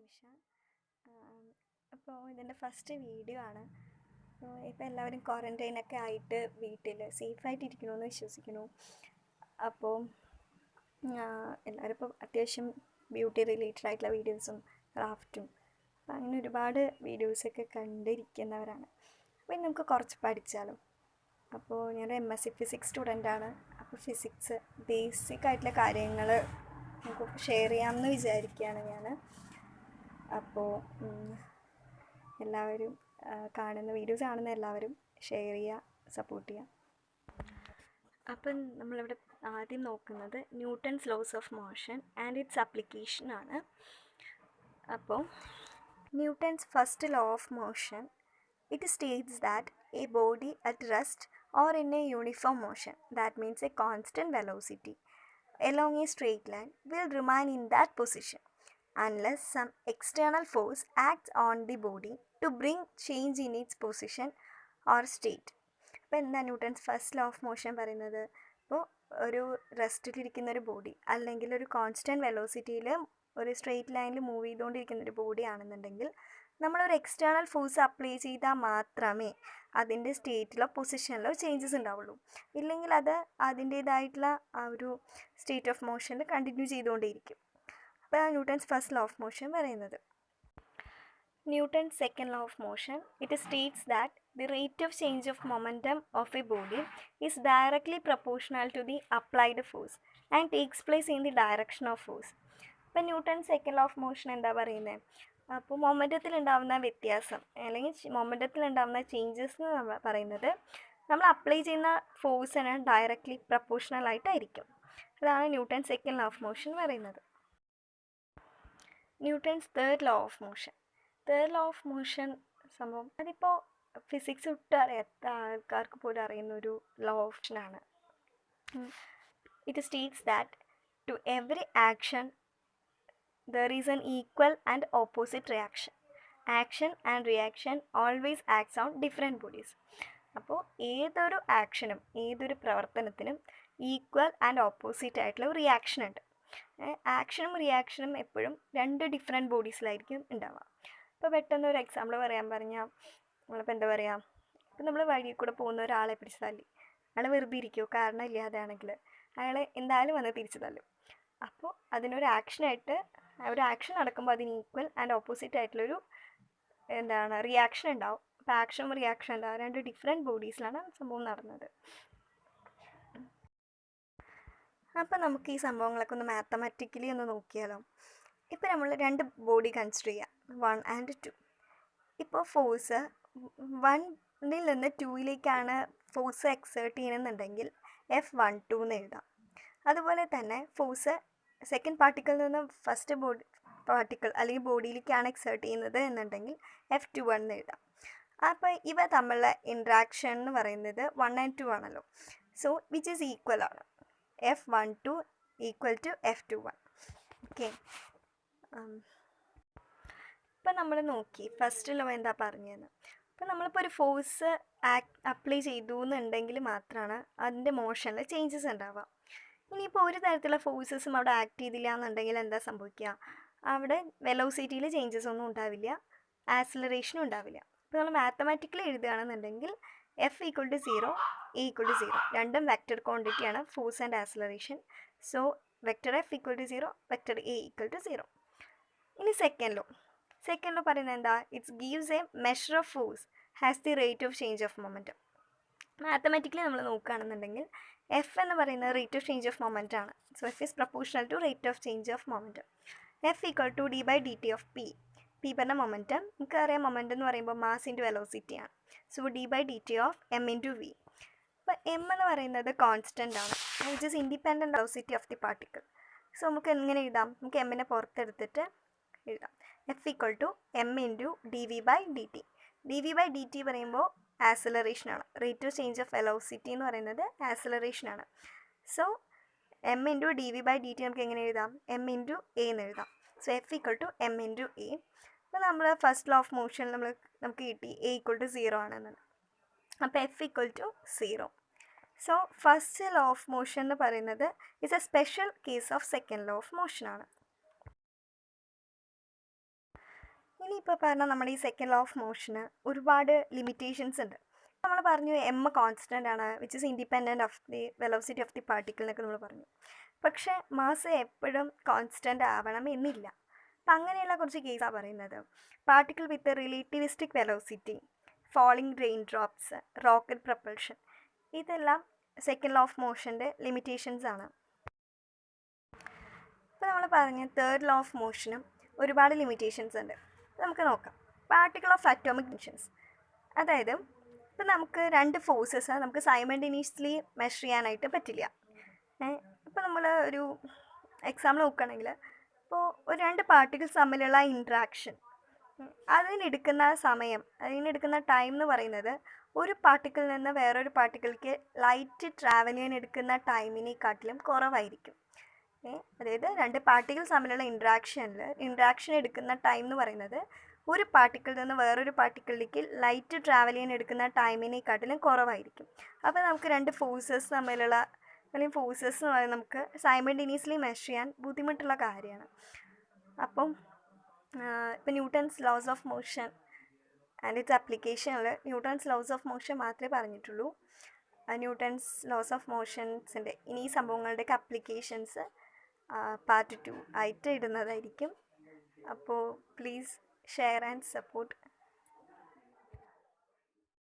നിമിഷ. അപ്പോൾ ഇതിൻ്റെ first video ആണ്. ഇപ്പോൾ എല്ലാവരും ക്വാറൻറ്റൈനൊക്കെ ആയിട്ട് വീട്ടിൽ സേഫായിട്ടിരിക്കണമെന്ന് വിശ്വസിക്കുന്നു. അപ്പോൾ എല്ലാവരും ഇപ്പോൾ അത്യാവശ്യം ബ്യൂട്ടി റിലേറ്റഡ് ആയിട്ടുള്ള വീഡിയോസും ക്രാഫ്റ്റും അപ്പം അങ്ങനെ ഒരുപാട് വീഡിയോസൊക്കെ കണ്ടിരിക്കുന്നവരാണ്. അപ്പോൾ നമുക്ക് കുറച്ച് പഠിച്ചാലോ. അപ്പോൾ ഞാൻ MSc ഫിസിക്സ് സ്റ്റുഡൻ്റാണ്. അപ്പോൾ ഫിസിക്സ് ബേസിക് ആയിട്ടുള്ള കാര്യങ്ങൾ നമുക്ക് ഷെയർ ചെയ്യാമെന്ന് വിചാരിക്കുകയാണ് ഞാൻ. അപ്പോൾ എല്ലാവരും വീഡിയോസ് കാണുന്ന എല്ലാവരും ഷെയർ ചെയ്യുക, സപ്പോർട്ട് ചെയ്യുക. അപ്പം നമ്മളിവിടെ ആദ്യം നോക്കുന്നത് Newton's loss of motion and its application ആണ്. അപ്പോൾ Newton's first law of motion, it states that a body at rest or in a uniform motion, that means a constant velocity along a straight line, will remain in that position unless some external force acts on the body to bring change in its position or state. അപ്പോൾ എന്താ Newton's first law of motion പറയുന്നത്? അപ്പോൾ ഒരു റെസ്റ്റിലിരിക്കുന്ന ഒരു body അല്ലെങ്കിൽ ഒരു constant വെലോസിറ്റിയിൽ ഒരു straight ലൈനിൽ മൂവ് ചെയ്തുകൊണ്ടിരിക്കുന്ന ഒരു ബോഡി ആണെന്നുണ്ടെങ്കിൽ നമ്മളൊരു എക്സ്റ്റേണൽ ഫോഴ്സ് അപ്ലൈ ചെയ്താൽ മാത്രമേ അതിൻ്റെ സ്റ്റേറ്റിലോ പൊസിഷനിലോ ചേഞ്ചസ് ഉണ്ടാവുള്ളൂ. ഇല്ലെങ്കിൽ അത് അതിൻ്റേതായിട്ടുള്ള ആ ഒരു സ്റ്റേറ്റ് ഓഫ് മോഷനിൽ കണ്ടിന്യൂ ചെയ്തുകൊണ്ടേയിരിക്കും. അപ്പോൾ Newton's first law of motion പറയുന്നത്. Newton's second law of motion, it states that the rate of change of momentum of a body is directly proportional to the applied force and takes place in the direction of force. അപ്പോൾ newton second law of motion എന്താ പറയുന്നത്? അപ്പോൾ മൊമെൻറ്റത്തിൽ ഉണ്ടാകുന്ന വ്യത്യാസം അല്ലെങ്കിൽ മൊമെൻറ്റത്തിൽ ഉണ്ടാകുന്ന changes എന്ന് നമ്മൾ പറയുന്നത് നമ്മൾ അപ്ലൈ ചെയ്യുന്ന ഫോഴ്സിന് ഡയറക്റ്റ്ലി പ്രപ്പോർഷണൽ ആയിട്ടായിരിക്കും. അതാണ് Newton second law of motion പറയുന്നത്. Newton's third law of motion. Third law of motion സംഭവം അതിപ്പോൾ ഫിസിക്സ് ഒട്ടും അറിയാത്ത ആൾക്കാർക്ക് പോലും അറിയുന്നൊരു ലോ ഓപ്ഷനാണ്. It states that to every action there is an equal and opposite reaction. Action and reaction always acts on different bodies. അപ്പോൾ ഏതൊരു ആക്ഷനും ഏതൊരു പ്രവർത്തനത്തിനും ഈക്വൽ ആൻഡ് ഓപ്പോസിറ്റ് ആയിട്ടുള്ള ഒരു റിയാക്ഷൻ ഉണ്ട്. ആക്ഷനും റിയാക്ഷനും എപ്പോഴും രണ്ട് ഡിഫറെൻറ്റ് ബോഡീസിലായിരിക്കും ഉണ്ടാവുക. ഇപ്പോൾ പെട്ടെന്ന് ഒരു എക്സാമ്പിൾ പറയാൻ പറഞ്ഞാൽ നമ്മളിപ്പോൾ എന്താ പറയുക, ഇപ്പോൾ നമ്മൾ വഴിയിൽ കൂടെ പോകുന്ന ഒരാളെ പിടിച്ച് തല്ലി, അയാൾ വെറുതെ ഇരിക്കുമോ? കാരണം ഇല്ലാതെ ആണെങ്കിൽ അയാൾ എന്തായാലും വന്ന് തിരിച്ച് തല്ലും. അപ്പോൾ അതിനൊരു ആക്ഷനായിട്ട് ഒരു ആക്ഷൻ നടക്കുമ്പോൾ അതിന് ഈക്വൽ ആൻഡ് ഓപ്പോസിറ്റ് ആയിട്ടുള്ളൊരു റിയാക്ഷൻ ഉണ്ടാവും. അപ്പോൾ ആക്ഷനും റിയാക്ഷൻ ഉണ്ടാവും. രണ്ട് ഡിഫറെൻറ്റ് ബോഡീസിലാണ് സംഭവം നടന്നത്. അപ്പോൾ നമുക്ക് ഈ സംഭവങ്ങളൊക്കെ ഒന്ന് മാത്തമാറ്റിക്കലി ഒന്ന് നോക്കിയാലോ. ഇപ്പോൾ നമ്മൾ രണ്ട് ബോഡി കൺസിഡർ ചെയ്യാം, 1 and 2. ഇപ്പോൾ ഫോഴ്സ് 1-ൽ നിന്ന് 2-ലേക്കാണ് ഫോഴ്സ് എക്സേർട്ട് ചെയ്യണമെന്നുണ്ടെങ്കിൽ F12 എന്ന് എഴുതാം. അതുപോലെ തന്നെ ഫോഴ്സ് സെക്കൻഡ് പാർട്ടിക്കിളിൽ നിന്ന് ഫസ്റ്റ് പാർട്ടിക്കിൾ അല്ലെങ്കിൽ ബോഡിയിലേക്കാണ് എക്സേർട്ട് ചെയ്യുന്നത് എന്നുണ്ടെങ്കിൽ F21 എന്ന് എഴുതാം. അപ്പോൾ ഇവ തമ്മിലുള്ള ഇൻട്രാക്ഷൻ എന്ന് പറയുന്നത് 1 and 2 ആണല്ലോ. സോ വിച്ച് ഈസ് ഈക്വൽ ആണ്. F12 equal to F21. Okay, ഇപ്പം നമ്മൾ നോക്കി ഫസ്റ്റ് ലോ എന്താ പറഞ്ഞതെന്ന്. അപ്പോൾ നമ്മളിപ്പോൾ ഒരു ഫോഴ്സ് അപ്ലൈ ചെയ്തു എന്നുണ്ടെങ്കിൽ മാത്രമാണ് അതിൻ്റെ മോഷനിൽ ചേഞ്ചസ് ഉണ്ടാവുക. ഇനിയിപ്പോൾ ഒരു തരത്തിലുള്ള ഫോഴ്സസും അവിടെ ആക്ട് ചെയ്തില്ല എന്നുണ്ടെങ്കിൽ എന്താ സംഭവിക്കുക? അവിടെ വെലോസിറ്റിയിൽ ചേഞ്ചസ് ഒന്നും ഉണ്ടാവില്ല, ആക്സിലറേഷനും ഉണ്ടാവില്ല. ഇപ്പോൾ നമ്മൾ മാത്തമാറ്റിക്കലി എഴുതുകയാണെന്നുണ്ടെങ്കിൽ F=0, A=0. രണ്ടും വെക്റ്റർ ക്വാണ്ടിറ്റിയാണ്, force and acceleration. So vector F=0, vector A=0. ഇനി സെക്കൻഡ് ലോ പറയുന്നത് എന്താ? It's gives a measure of force has the rate of change of momentum. Mathematically നമ്മൾ നോക്കുകയാണെന്നുണ്ടെങ്കിൽ F എന്ന് പറയുന്നത് rate of change of moment ആണ്. So F is proportional to rate of change of momentum. F=d/dt of P. P പറഞ്ഞ momentum, നമുക്കറിയാം momentum എന്ന് പറയുമ്പോൾ mass into velocity ആണ്. So d/dt of m/v. അപ്പോൾ m എന്ന് പറയുന്നത് കോൺസ്റ്റൻ്റ് ആണ്, which is independent velocity of the particle. So നമുക്ക് എങ്ങനെ എഴുതാം? നമുക്ക് എമ്മിനെ പുറത്തെടുത്തിട്ട് എഴുതാം. F=m/dv/dt. dv/dt പറയുമ്പോൾ ആക്സിലറേഷൻ ആണ്. Rate of change of velocity എന്ന് പറയുന്നത് ആക്സിലറേഷൻ ആണ്. സോ m/dv/dt നമുക്ക് എങ്ങനെ എഴുതാം? m/a എന്ന് എഴുതാം. So F=m/a. അപ്പോൾ നമ്മൾ ഫസ്റ്റ് ലോ ഓഫ് മോഷൻ നമുക്ക് കിട്ടി A=0 ആണെന്ന്. അപ്പോൾ F=0. So first law of motion എന്ന് പറയുന്നത് it's A special case of second law of motion ആണ്. ഇനിയിപ്പോൾ പറഞ്ഞാൽ നമ്മുടെ ഈ സെക്കൻഡ് ലോ ഓഫ് മോഷന് ഒരുപാട് ലിമിറ്റേഷൻസ് ഉണ്ട്. നമ്മൾ പറഞ്ഞു എം കോൺസ്റ്റൻ്റ് ആണ്, which is independent of the velocity of the particle എന്നൊക്കെ നമ്മൾ പറഞ്ഞു. പക്ഷേ മാസ് എപ്പോഴും കോൺസ്റ്റൻ്റ് ആവണം എന്നില്ല. അപ്പം അങ്ങനെയുള്ള കുറച്ച് കേസാണ് പറയുന്നത്. Particle with relativistic velocity, falling rain drops, rocket propulsion, ഇതെല്ലാം സെക്കൻഡ് ലോ ഓഫ് മോഷൻ്റെ ലിമിറ്റേഷൻസ് ആണ്. ഇപ്പോൾ നമ്മൾ പറഞ്ഞ തേർഡ് ലോ ഓഫ് മോഷനും ഒരുപാട് ലിമിറ്റേഷൻസ് ഉണ്ട്. നമുക്ക് നോക്കാം. പാർട്ടിക്കിൾ ഓഫ് അറ്റോമിക് ഡിസ്റ്റൻസ്, അതായത് ഇപ്പം നമുക്ക് രണ്ട് ഫോഴ്സസ് നമുക്ക് സൈമൾട്ടേനിയസ്ലി മെഷർ ചെയ്യാനായിട്ട് പറ്റില്ല. ഇപ്പോൾ നമ്മൾ ഒരു എക്സാമ്പിൾ നോക്കുകയാണെങ്കിൽ, ഇപ്പോൾ ഒരു രണ്ട് പാർട്ടിക്കിൾസ് തമ്മിലുള്ള ഇൻട്രാക്ഷൻ, അതിനെടുക്കുന്ന സമയം, അതിനെടുക്കുന്ന ടൈം എന്ന് പറയുന്നത് ഒരു പാർട്ടിക്കിളിൽ നിന്ന് വേറൊരു പാർട്ടിക്കിൾക്ക് ലൈറ്റ് ട്രാവൽ ചെയ്യാൻ എടുക്കുന്ന ടൈമിനെക്കാട്ടിലും കുറവായിരിക്കും. അതായത് രണ്ട് പാർട്ടിക്കിൾസ് തമ്മിലുള്ള ഇൻട്രാക്ഷൻ എടുക്കുന്ന ടൈം എന്ന് പറയുന്നത് ഒരു പാർട്ടിക്കിളിൽ നിന്ന് വേറൊരു പാർട്ടിക്കിളിലേക്ക് ലൈറ്റ് ട്രാവൽ ചെയ്യാൻ എടുക്കുന്ന ടൈമിനെക്കാട്ടിലും കുറവായിരിക്കും. അപ്പോൾ നമുക്ക് രണ്ട് ഫോഴ്സസ് തമ്മിലുള്ള, അല്ലെങ്കിൽ ഫോഴ്സസ് എന്ന് പറയുന്നത് നമുക്ക് സൈമൾട്ടേനിയസ്ലി മെഷർ ചെയ്യാൻ ബുദ്ധിമുട്ടുള്ള കാര്യമാണ്. അപ്പം ഇപ്പോൾ Newton's loss of motion and it's ആപ്ലിക്കേഷനിൽ ന്യൂട്ടൺസ് ലോസ് ഓഫ് മോഷൻ മാത്രമേ പറഞ്ഞിട്ടുള്ളൂ. ന്യൂട്ടൺസ് ലോസ് ഓഫ് മോഷൻസിൻ്റെ ഇനി ഈ സംഭവങ്ങളുടെയൊക്കെ അപ്ലിക്കേഷൻസ് പാർട്ട് 2 ആയിട്ട് ഇടുന്നതായിരിക്കും. അപ്പോൾ പ്ലീസ് ഷെയർ ആൻഡ് സപ്പോർട്ട്